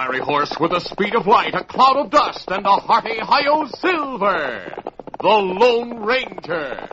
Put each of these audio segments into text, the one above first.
fiery horse with the speed of light, a cloud of dust, and a hearty hi-yo silver. The Lone Ranger.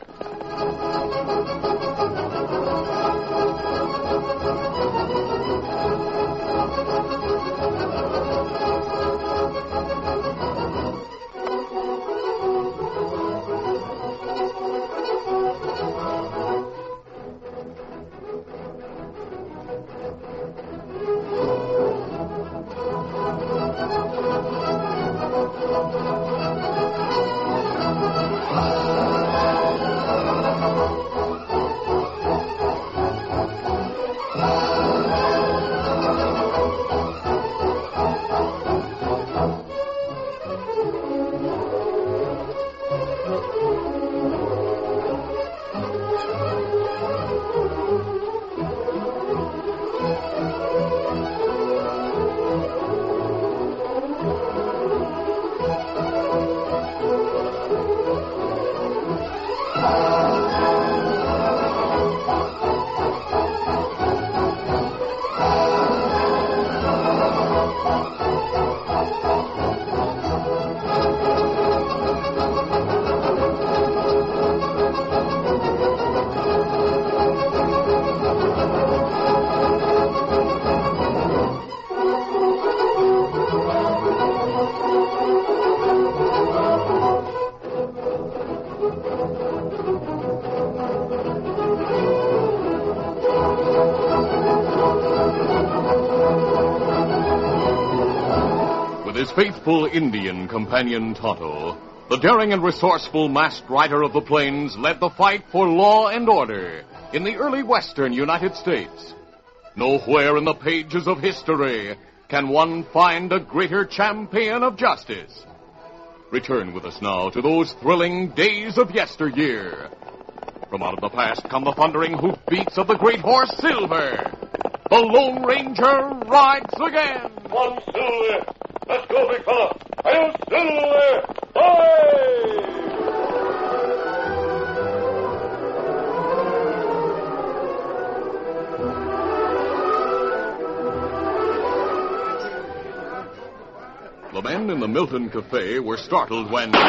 His faithful Indian companion Tonto, the daring and resourceful masked rider of the plains, led the fight for law and order in the early western United States. Nowhere in the pages of history can one find a greater champion of justice. Return with us now to those thrilling days of yesteryear. From out of the past come the thundering hoofbeats of the great horse Silver. The Lone Ranger rides again. One Silver. Let's go, big fella. Hail, Silver! Away! The men in the Milton Cafe were startled when... Freeze,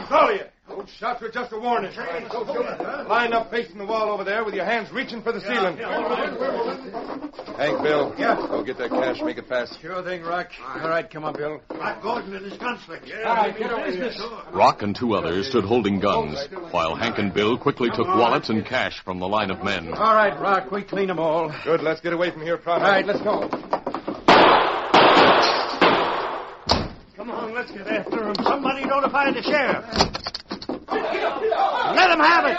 all of you! Those shots were just a warning. Line up facing the wall over there with your hands reaching for the ceiling. Hank, Bill. Yeah. Go get that cash. Make it fast. Sure thing, Rock. All right, come on, Bill. Rock Gordon and his gunslick. All right, get over here. Rock and two others stood holding guns, while Hank and Bill quickly took wallets and cash from the line of men. All right, Rock, we clean them all. Good, let's get away from here, pronto. All right, let's go. Come on, let's get after him. Somebody notify the sheriff. Let him have it.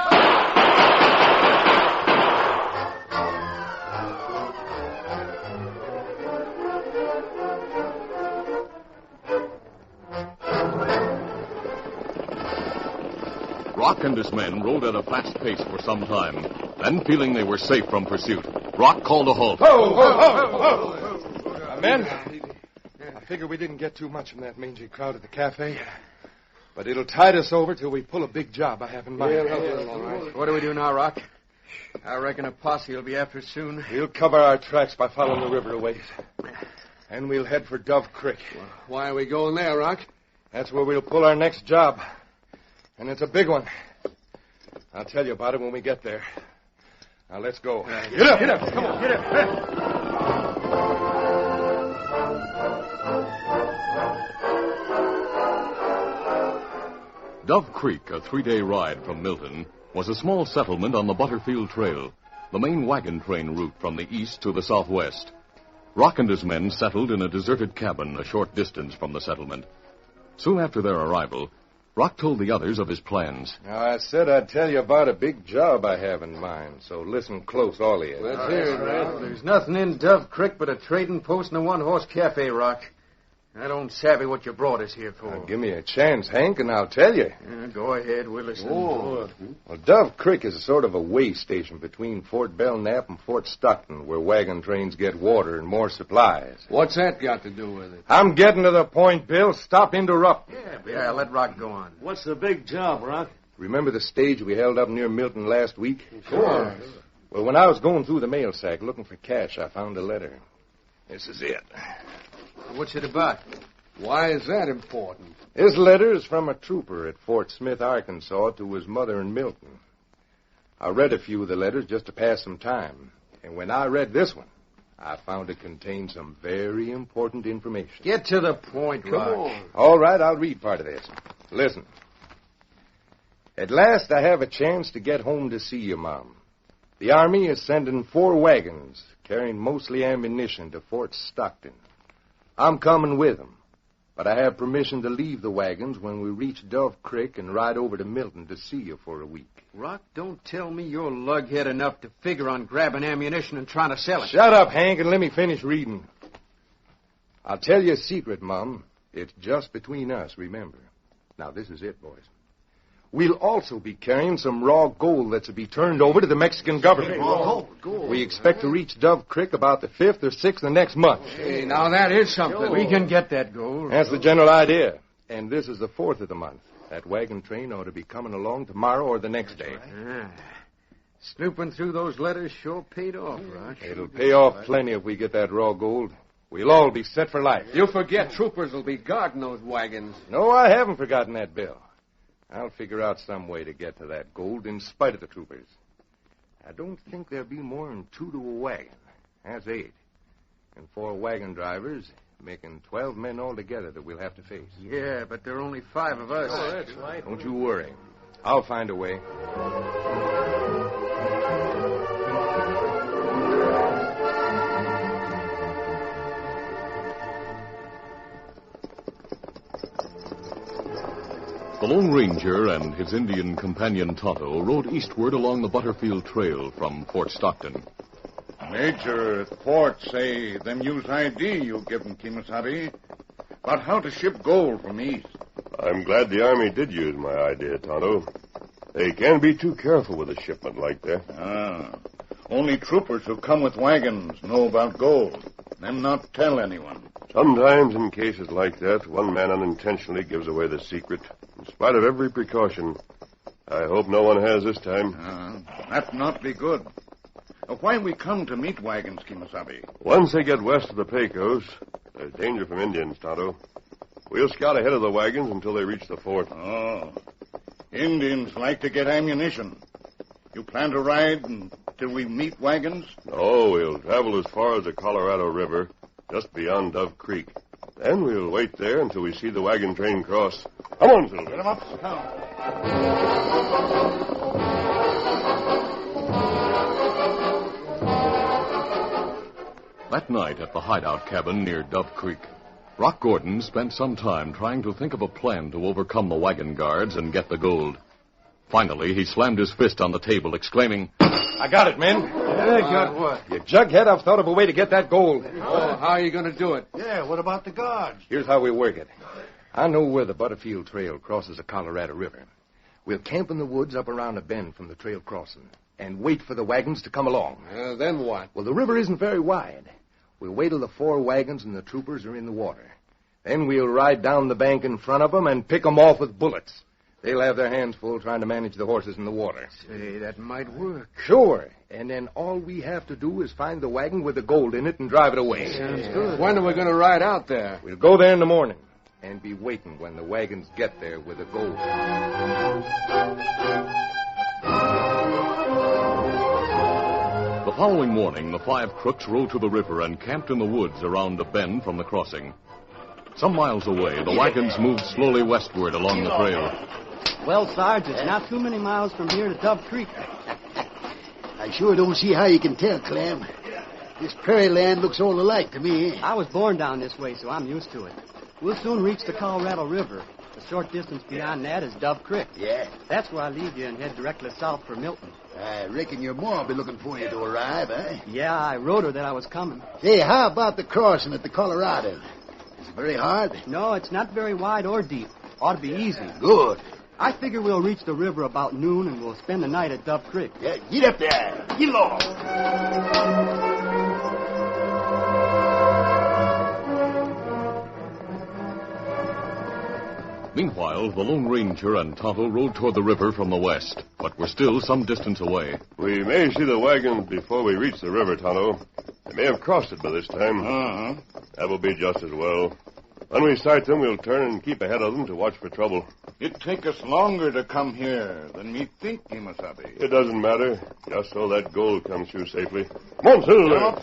Rock and his men rode at a fast pace for some time. Then, feeling they were safe from pursuit, Rock called a halt. Men, I figure we didn't get too much from that mangy crowd at the cafe. But it'll tide us over till we pull a big job I have in mind. What do we do now, Rock? I reckon a posse will be after us soon. We'll cover our tracks by following the river a ways. And we'll head for Dove Creek. Why are we going there, Rock? That's where we'll pull our next job. And it's a big one. I'll tell you about it when we get there. Now, let's go. Get up, get up. Come on, get up. Dove Creek, a 3-day ride from Milton, was a small settlement on the Butterfield Trail, the main wagon train route from the east to the southwest. Rock and his men settled in a deserted cabin a short distance from the settlement. Soon after their arrival, Rock told the others of his plans. Now, I said I'd tell you about a big job I have in mind, so listen close, all of you. Let's hear it, Red. There's nothing in Dove Creek but a trading post and a one-horse cafe, Rock. I don't savvy what you brought us here for. Now, give me a chance, Hank, and I'll tell you. Go ahead, we'll listen. Well, Dove Creek is a sort of a way station between Fort Belknap and Fort Stockton, where wagon trains get water and more supplies. What's that got to do with it? I'm getting to the point, Bill. Stop interrupting. Yeah, let Rock go on. What's the big job, Rock? Remember the stage we held up near Milton last week? Sure. Well, when I was going through the mail sack looking for cash, I found a letter. This is it. What's it about? Why is that important? This letter is from a trooper at Fort Smith, Arkansas, to his mother in Milton. I read a few of the letters just to pass some time. And when I read this one, I found it contained some very important information. Get to the point, Rock. All right, I'll read part of this. Listen. At last I have a chance to get home to see you, Mom. The Army is sending 4 wagons carrying mostly ammunition to Fort Stockton. I'm coming with them, but I have permission to leave the wagons when we reach Dove Creek and ride over to Milton to see you for a week. Rock, don't tell me you're lughead enough to figure on grabbing ammunition and trying to sell it. Shut up, Hank, and let me finish reading. I'll tell you a secret, Mom. It's just between us, remember. Now, this is it, boys. We'll also be carrying some raw gold that's to be turned over to the Mexican government. Gold. We expect to reach Dove Creek about the 5th or 6th of next month. Hey, now that is something. We can get that gold. That's the general idea. And this is the 4th of the month. That wagon train ought to be coming along tomorrow or the next day. Snooping through those letters sure paid off, Rock. It'll pay off plenty if we get that raw gold. We'll all be set for life. You forget troopers will be guarding those wagons. No, I haven't forgotten that, Bill. I'll figure out some way to get to that gold in spite of the troopers. I don't think there'll be more than 2 to a wagon. That's 8. And 4 wagon drivers, making 12 men altogether that we'll have to face. Yeah, but there are only 5 of us. Oh, that's right. Don't you worry. I'll find a way. The Lone Ranger and his Indian companion Tonto rode eastward along the Butterfield Trail from Fort Stockton. Major at Fort say them use ID you give them, Kemosabe. About how to ship gold from east. I'm glad the Army did use my idea, Tonto. They can't be too careful with a shipment like that. Only troopers who come with wagons know about gold. Them not tell anyone. Sometimes in cases like that, one man unintentionally gives away the secret, in spite of every precaution. I hope no one has this time. That not be good. Why we come to meet wagons, Kemosabe? Once they get west of the Pecos, there's danger from Indians, Tonto. We'll scout ahead of the wagons until they reach the fort. Oh. Indians like to get ammunition. You plan to ride until we meet wagons? No, we'll travel as far as the Colorado River, just beyond Dove Creek. Then we'll wait there until we see the wagon train cross. Come on, Silver. Get 'em up. Come. That night at the hideout cabin near Dove Creek, Rock Gordon spent some time trying to think of a plan to overcome the wagon guards and get the gold. Finally, he slammed his fist on the table, exclaiming, I got it, men. Got what? You jughead, I've thought of a way to get that gold. Oh, how are you going to do it? Yeah, what about the guards? Here's how we work it. I know where the Butterfield Trail crosses the Colorado River. We'll camp in the woods up around a bend from the trail crossing and wait for the wagons to come along. Then what? Well, the river isn't very wide. We'll wait till the 4 wagons and the troopers are in the water. Then we'll ride down the bank in front of them and pick them off with bullets. They'll have their hands full trying to manage the horses in the water. Say, that might work. Sure. And then all we have to do is find the wagon with the gold in it and drive it away. Sounds good. When are we going to ride out there? We'll go there in the morning and be waiting when the wagons get there with the gold. The following morning, the 5 crooks rode to the river and camped in the woods around a bend from the crossing. Some miles away, the wagons moved slowly westward along the trail. Well, Sarge, it's not too many miles from here to Dove Creek. I sure don't see how you can tell, Clem. This prairie land looks all alike to me. I was born down this way, so I'm used to it. We'll soon reach the Colorado River. A short distance beyond that is Dove Creek. Yeah? That's where I leave you and head directly south for Milton. I reckon your ma will be looking for you to arrive, eh? Yeah, I wrote her that I was coming. Hey, how about the crossing at the Colorado? Is it very hard? No, it's not very wide or deep. Ought to be easy. Good. I figure we'll reach the river about noon and we'll spend the night at Dove Creek. Yeah, get up there. Get along. Meanwhile, the Lone Ranger and Tonto rode toward the river from the west, but were still some distance away. We may see the wagons before we reach the river, Tonto. They may have crossed it by this time. Uh-huh. That will be just as well. When we sight them, we'll turn and keep ahead of them to watch for trouble. It take us longer to come here than me think, Kimasabi. It doesn't matter, just so that gold comes through safely. Come on, Silver.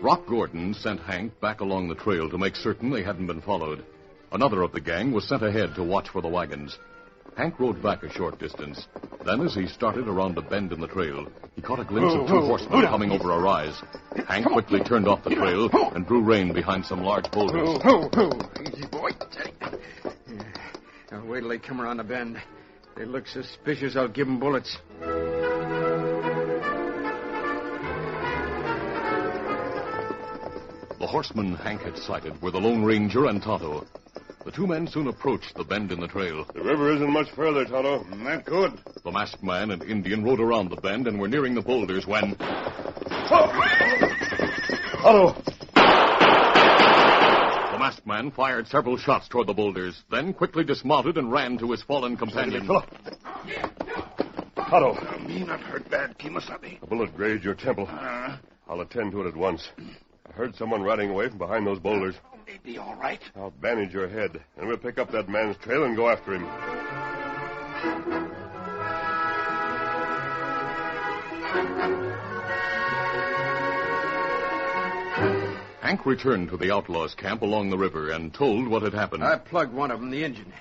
Rock Gordon sent Hank back along the trail to make certain they hadn't been followed. Another of the gang was sent ahead to watch for the wagons. Hank rode back a short distance. Then, as he started around a bend in the trail, he caught a glimpse of two horsemen coming over a rise. Hank quickly turned off the trail and drew rein behind some large boulders. Easy, boy. Now, wait till they come around the bend. They look suspicious, I'll give them bullets. The horsemen Hank had sighted were the Lone Ranger and Tonto. The two men soon approached the bend in the trail. The river isn't much further, Tonto. That good. The masked man and Indian rode around the bend and were nearing the boulders when... Tonto! The masked man fired several shots toward the boulders, then quickly dismounted and ran to his fallen companion. Tonto! Me not hurt bad, Kimasabi. A bullet grazed your temple. I'll attend to it at once. I heard someone riding away from behind those boulders. They be all right. I'll bandage your head, and we'll pick up that man's trail and go after him. Hank returned to the outlaws' camp along the river and told what had happened. I plugged one of them, the Injun.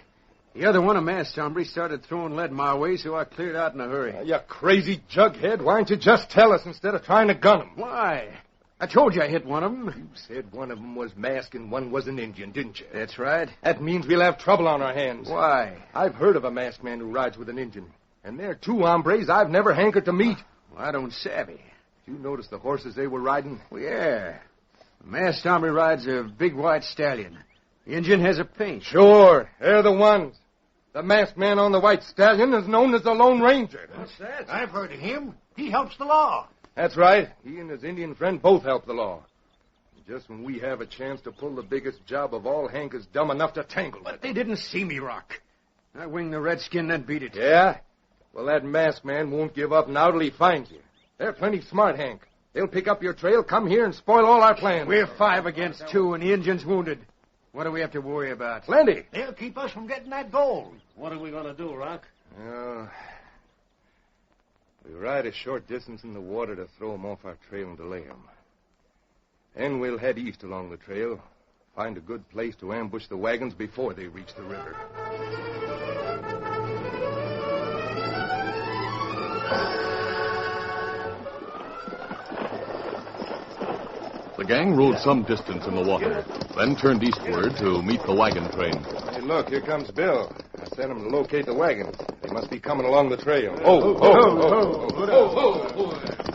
The other one, a masked hombre, started throwing lead my way, so I cleared out in a hurry. You crazy jughead. Why don't you just tell us instead of trying to gun him? Why? I told you I hit one of them. You said one of them was masked and one was an Indian, didn't you? That's right. That means we'll have trouble on our hands. Why? I've heard of a masked man who rides with an Indian. And they're two hombres I've never hankered to meet. Well, I don't savvy. You notice the horses they were riding? Well, yeah. The masked hombre rides a big white stallion. The Indian has a paint. Sure, they're the ones. The masked man on the white stallion is known as the Lone Ranger. What's that? I've heard of him. He helps the law. That's right. He and his Indian friend both help the law. Just when we have a chance to pull the biggest job of all, Hank is dumb enough to tangle But with. they didn't see me, Rock. I winged the redskin, then beat it. Yeah? Well, that masked man won't give up now till he finds you. They're plenty smart, Hank. They'll pick up your trail, come here, and spoil all our plans. We're 5 against 2, and the Indian's wounded. What do we have to worry about? Plenty. They'll keep us from getting that gold. What are we going to do, Rock? We ride a short distance in the water to throw 'em off our trail and delay 'em. Then we'll head east along the trail, find a good place to ambush the wagons before they reach the river. The gang rode some distance in the water, then turned eastward to meet the wagon train. Hey, look, here comes Bill. I sent him to locate the wagons. They must be coming along the trail.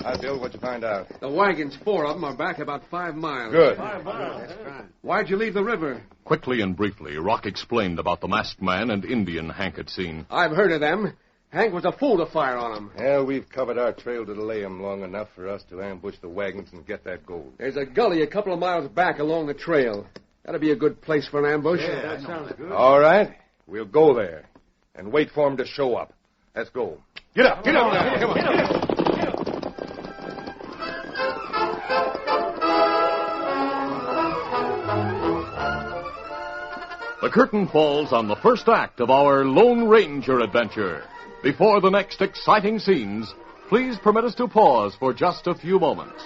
Hi, Bill, what'd you find out? The wagons, 4 of them, are back about 5 miles. Good. That's fine. Why'd you leave the river? Quickly and briefly, Rock explained about the masked man and Indian Hank had seen. I've heard of them. Hank was a fool to fire on them. Well, we've covered our trail to delay 'em long enough for us to ambush the wagons and get that gold. There's a gully a couple of miles back along the trail. That'll be a good place for an ambush. Yeah, that sounds good. All right. We'll go there and wait for 'em to show up. Let's go. Get up. Get up now. Come on. The curtain falls on the first act of our Lone Ranger adventure. Before the next exciting scenes, please permit us to pause for just a few moments.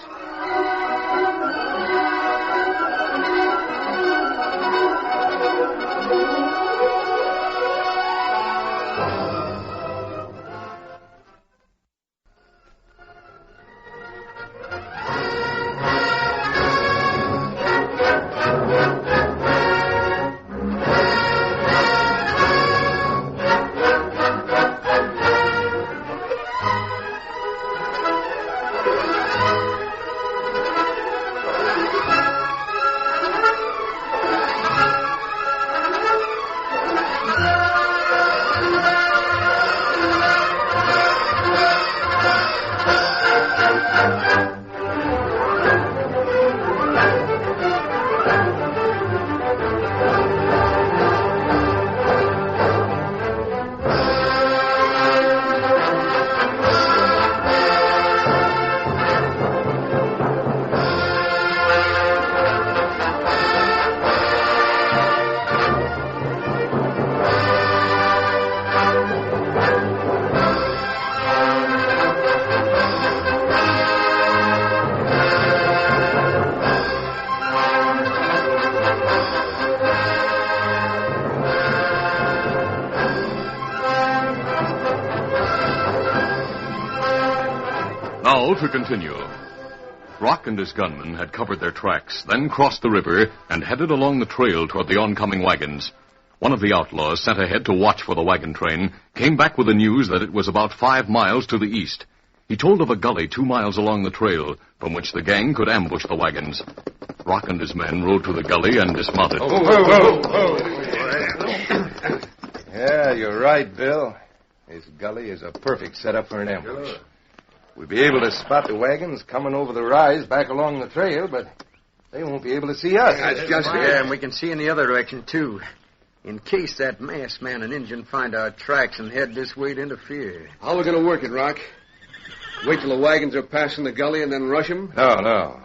Now to continue. Rock and his gunmen had covered their tracks, then crossed the river and headed along the trail toward the oncoming wagons. One of the outlaws, sent ahead to watch for the wagon train, came back with the news that it was about 5 miles to the east. He told of a gully 2 miles along the trail from which the gang could ambush the wagons. Rock and his men rode to the gully and dismounted. Yeah, you're right, Bill. This gully is a perfect setup for an ambush. We'll be able to spot the wagons coming over the rise back along the trail, but they won't be able to see us. That's just it. Yeah, and we can see in the other direction, too. In case that masked man and Indian find our tracks and head this way to interfere. How are we going to work it, Rock? Wait till the wagons are passing the gully and then rush them? No.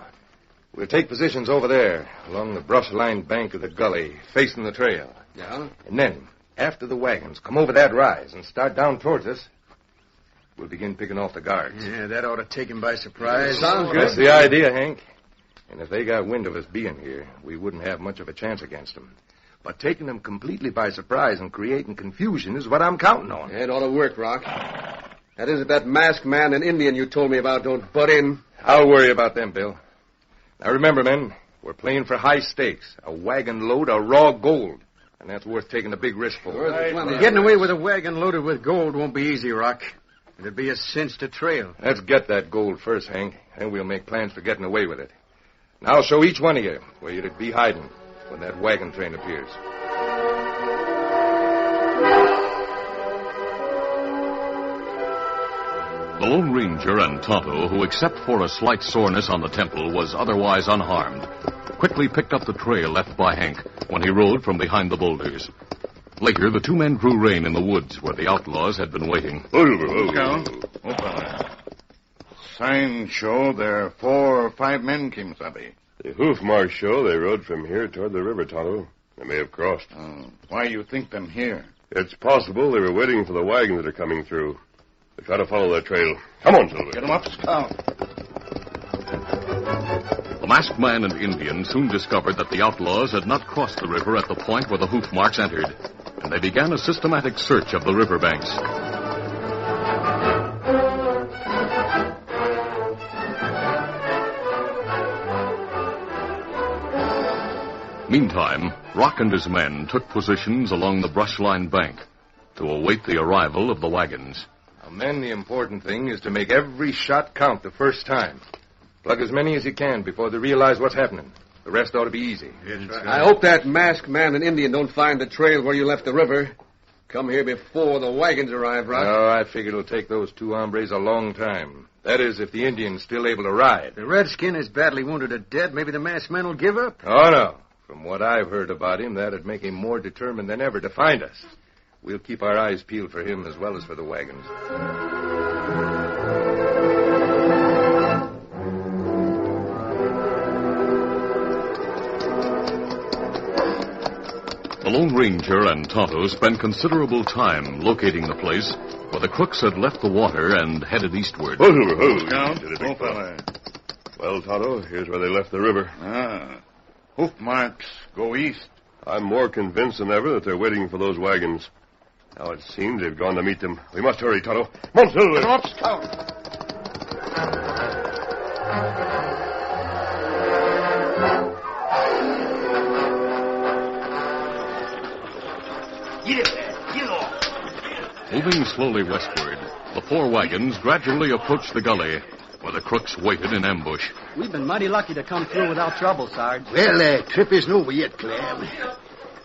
We'll take positions over there, along the brush-lined bank of the gully, facing the trail. Yeah? And then, after the wagons come over that rise and start down towards us, we'll begin picking off the guards. Yeah, that ought to take him by surprise. Sounds good. That's the idea, Hank. And if they got wind of us being here, we wouldn't have much of a chance against them. But taking them completely by surprise and creating confusion is what I'm counting on. It ought to work, Rock. That is, if that masked man and Indian you told me about don't butt in. I'll worry about them, Bill. Now remember, men, we're playing for high stakes. A wagon load of raw gold. And that's worth taking a big risk for. Getting away with a wagon loaded with gold won't be easy, Rock. It'd be a cinch to trail. Let's get that gold first, Hank. Then we'll make plans for getting away with it. Now I'll show each one of you where you'd be hiding when that wagon train appears. The Lone Ranger and Tonto, who except for a slight soreness on the temple was otherwise unharmed, quickly picked up the trail left by Hank when he rode from behind the boulders. Later, the two men drew rein in the woods where the outlaws had been waiting. Signs show there are 4 or 5 men, Kimasabi. The hoof marks show they rode from here toward the river, Tonto. They may have crossed. Why you think them here? It's possible they were waiting for the wagons that are coming through. They try to follow their trail. Come on, Silver. Get them up, Scout. The masked man and Indian soon discovered that the outlaws had not crossed the river at the point where the hoof marks entered, and they began a systematic search of the riverbanks. Meantime, Rock and his men took positions along the brush-lined bank to await the arrival of the wagons. Now, men, the important thing is to make every shot count the first time. Plug as many as you can before they realize what's happening. The rest ought to be easy. I hope that masked man and Indian don't find the trail where you left the river. Come here before the wagons arrive, Rock. No, I figure it'll take those 2 hombres a long time. That is, if the Indian's still able to ride. The redskin is badly wounded or dead. Maybe the masked man will give up. Oh, no. From what I've heard about him, that'd make him more determined than ever to find us. We'll keep our eyes peeled for him as well as for the wagons. The Lone Ranger and Tonto spent considerable time locating the place where the crooks had left the water and headed eastward. Well, Tonto, here's where they left the river. Hoof marks go east. I'm more convinced than ever that they're waiting for those wagons. Now it seems they've gone to meet them. We must hurry, Tonto. Come on, Silver. Get 'em up, Scout. Moving slowly westward, the 4 wagons gradually approached the gully where the crooks waited in ambush. We've been mighty lucky to come through without trouble, Sarge. Well, trip isn't over yet, Clem.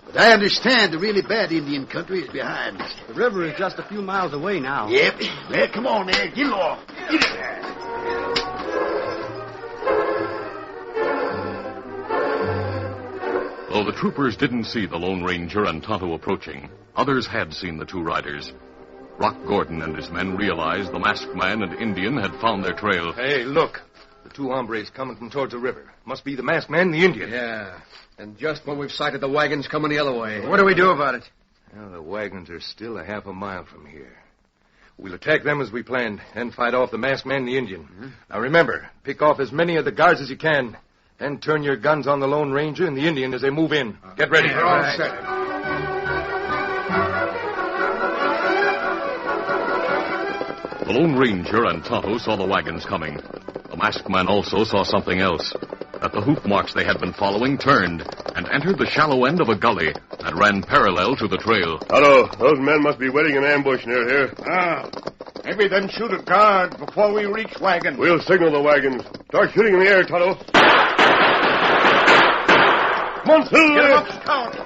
But I understand the really bad Indian country is behind us. The river is just a few miles away now. Yep. Well, come on there. Get along. Get it there. Though the troopers didn't see the Lone Ranger and Tonto approaching, others had seen the 2 riders. Rock Gordon and his men realized the masked man and Indian had found their trail. Hey, look. The 2 hombres coming from towards the river. Must be the masked man and the Indian. Yeah, and just when we've sighted the wagons coming the other way. What do we do about it? Well, the wagons are still a half a mile from here. We'll attack them as we planned, then fight off the masked man and the Indian. Mm-hmm. Now remember, pick off as many of the guards as you can. Then turn your guns on the Lone Ranger and the Indian as they move in. Get ready. We're all set. The The Lone Ranger and Tonto saw the wagons coming. The masked man also saw something else. That the hoof marks they had been following turned and entered the shallow end of a gully that ran parallel to the trail. Tonto, those men must be waiting in ambush near here. Maybe then shoot a guard before we reach wagon. We'll signal the wagons. Start shooting in the air, Tonto. Come on, Silver! Get him up, Scout.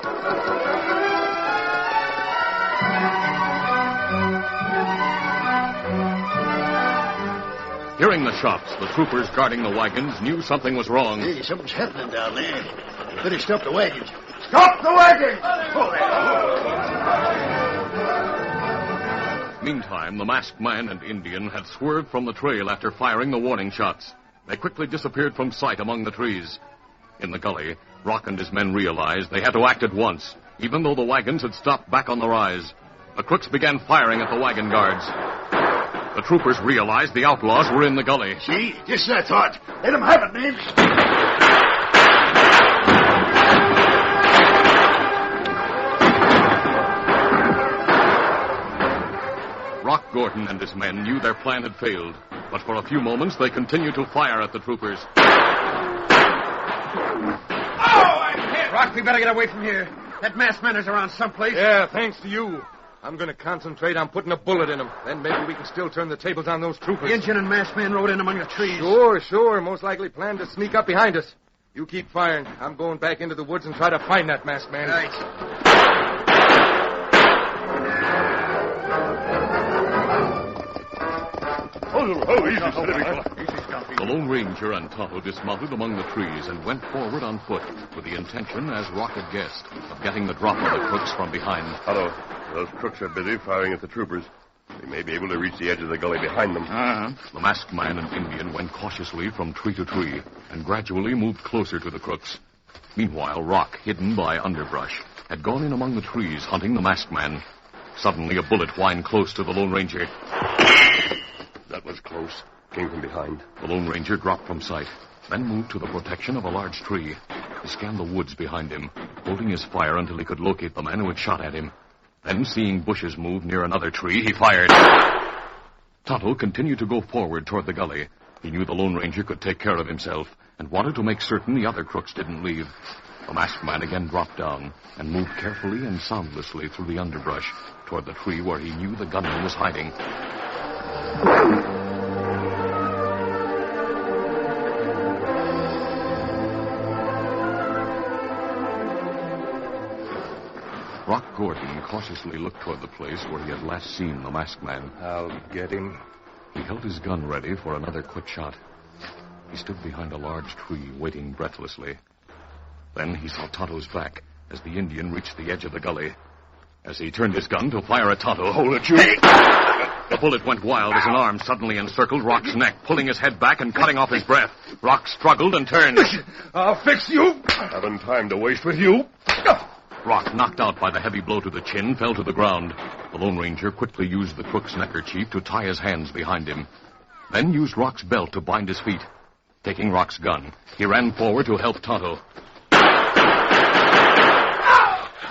Hearing the shots, the troopers guarding the wagons knew something was wrong. Hey, something's happening down there. Better stop the wagons. Stop the wagon! Meantime, the masked man and Indian had swerved from the trail after firing the warning shots. They quickly disappeared from sight among the trees. In the gully, Rock and his men realized they had to act at once, even though the wagons had stopped back on the rise. The crooks began firing at the wagon guards. The troopers realized the outlaws were in the gully. See? Just as I thought. Let them have it, Nate. Rock Gordon and his men knew their plan had failed, but for a few moments they continued to fire at the troopers. Oh, I'm hit! Rock, we better get away from here. That masked man is around someplace. Yeah, thanks to you. I'm going to concentrate on putting a bullet in him. Then maybe we can still turn the tables on those troopers. The Indian and masked man rode in among the trees. Sure. Most likely planned to sneak up behind us. You keep firing. I'm going back into the woods and try to find that masked man. Right. Easy, The Lone Ranger and Tonto dismounted among the trees and went forward on foot with the intention, as Rock had guessed, of getting the drop on the crooks from behind. Tonto, those crooks are busy firing at the troopers. They may be able to reach the edge of the gully behind them. The masked man and Indian went cautiously from tree to tree and gradually moved closer to the crooks. Meanwhile, Rock, hidden by underbrush, had gone in among the trees hunting the masked man. Suddenly, a bullet whined close to the Lone Ranger. That was close. Came from behind. The Lone Ranger dropped from sight, then moved to the protection of a large tree. He scanned the woods behind him, holding his fire until he could locate the man who had shot at him. Then, seeing bushes move near another tree, he fired. Tonto continued to go forward toward the gully. He knew the Lone Ranger could take care of himself and wanted to make certain the other crooks didn't leave. The masked man again dropped down and moved carefully and soundlessly through the underbrush toward the tree where he knew the gunman was hiding. Rock Gordon cautiously looked toward the place where he had last seen the masked man. I'll get him. He held his gun ready for another quick shot. He stood behind a large tree, waiting breathlessly. Then he saw Tonto's back as the Indian reached the edge of the gully. As he turned his gun to fire at Tonto, Hold it, you! The bullet went wild as an arm suddenly encircled Rock's neck, pulling his head back and cutting off his breath. Rock struggled and turned. I'll fix you! Haven't time to waste with you. Rock, knocked out by the heavy blow to the chin, fell to the ground. The Lone Ranger quickly used the crook's neckerchief to tie his hands behind him, then used Rock's belt to bind his feet. Taking Rock's gun, he ran forward to help Tonto.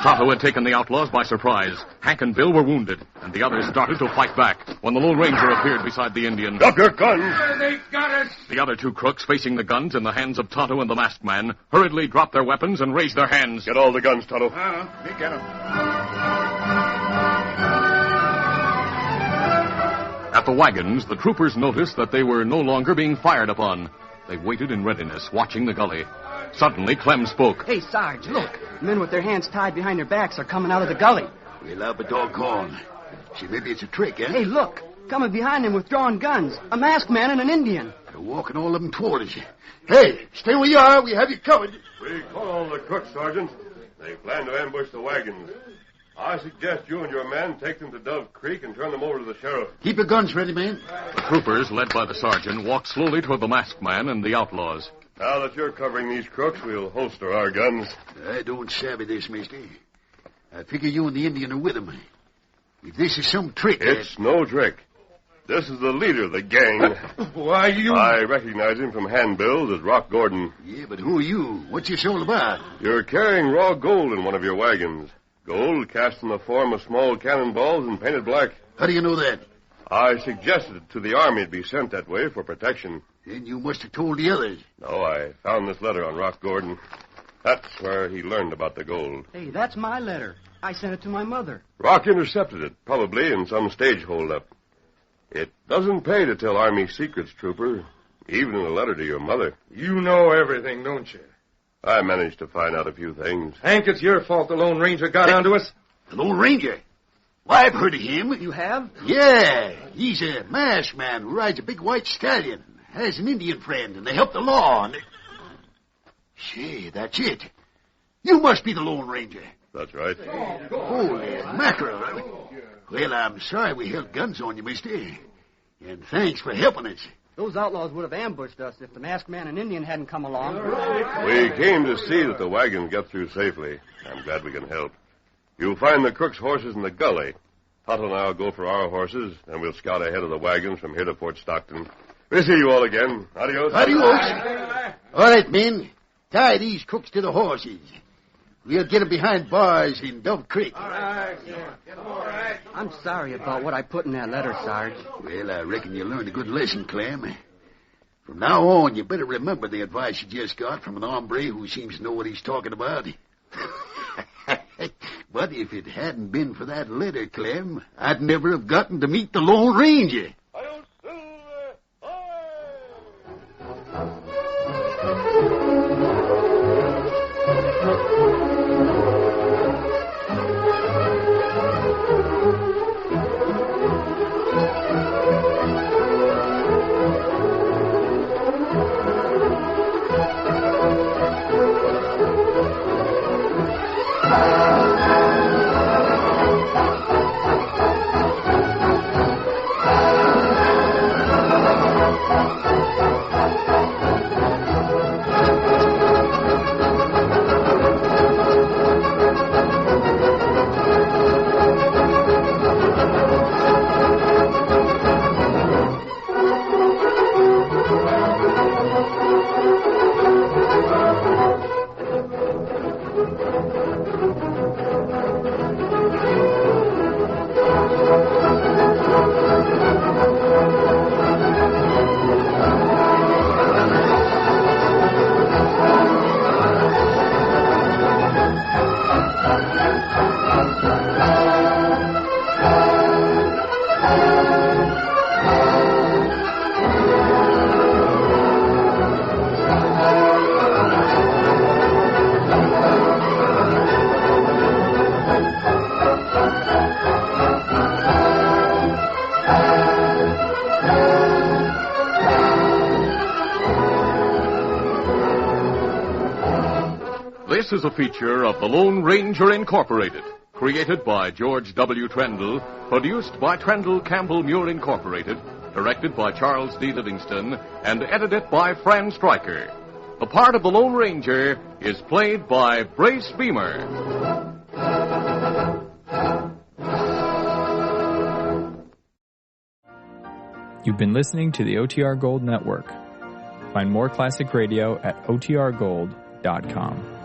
Tonto had taken the outlaws by surprise. Hank and Bill were wounded, and the others started to fight back when the Lone Ranger appeared beside the Indian. Drop your guns! They got us! The other two crooks, facing the guns in the hands of Tonto and the masked man, hurriedly dropped their weapons and raised their hands. Get all the guns, Tonto. We get them. At the wagons, the troopers noticed that they were no longer being fired upon. They waited in readiness, watching the gully. Suddenly, Clem spoke. Hey, Sarge, look. Men with their hands tied behind their backs are coming out of the gully. We'll have a doggone. See, maybe it's a trick, eh? Hey, look. Coming behind them with drawn guns. A masked man and an Indian. They're walking all of them toward us. Hey, stay where you are. We have you covered. We caught all the crooks, Sergeant. They plan to ambush the wagons. I suggest you and your men take them to Dove Creek and turn them over to the sheriff. Keep your guns ready, man. The troopers, led by the sergeant, walked slowly toward the masked man and the outlaws. Now that you're covering these crooks, we'll holster our guns. I don't savvy this, mister. I figure you and the Indian are with him. If this is some trick... It's no trick. This is the leader of the gang. Why, you... I recognize him from handbills as Rock Gordon. Yeah, but who are you? What's this all about? You're carrying raw gold in one of your wagons. Gold cast in the form of small cannonballs and painted black. How do you know that? I suggested to the Army it be sent that way for protection. Then you must have told the others. No, I found this letter on Rock Gordon. That's where he learned about the gold. Hey, that's my letter. I sent it to my mother. Rock intercepted it, probably in some stage holdup. It doesn't pay to tell Army secrets, Trooper, even in a letter to your mother. You know everything, don't you? I managed to find out a few things. Hank, it's your fault the Lone Ranger got onto us. The Lone Ranger? Why, I've heard of him. You have? Yeah, he's a masked man who rides a big white stallion. Has an Indian friend, and they help the law. And Say, that's it. You must be the Lone Ranger. That's right. Holy mackerel. Well, I'm sorry we held guns on you, mister. And thanks for helping us. Those outlaws would have ambushed us if the masked man and Indian hadn't come along. We came to see that the wagons got through safely. I'm glad we can help. You'll find the crook's horses in the gully. Tonto and I'll go for our horses, and we'll scout ahead of the wagons from here to Fort Stockton. We'll see you all again. Adios. Adios. All right, men. Tie these crooks to the horses. We'll get them behind bars in Dove Creek. All right. I'm sorry about what I put in that letter, Sarge. Well, I reckon you learned a good lesson, Clem. From now on, you better remember the advice you just got from an hombre who seems to know what he's talking about. But if it hadn't been for that letter, Clem, I'd never have gotten to meet the Lone Ranger. This is a feature of the Lone Ranger Incorporated, created by George W. Trendle, produced by Trendle Campbell Muir Incorporated, directed by Charles D. Livingston, and edited by Fran Stryker. The part of the Lone Ranger is played by Brace Beamer. You've been listening to the OTR Gold Network. Find more classic radio at otrgold.com.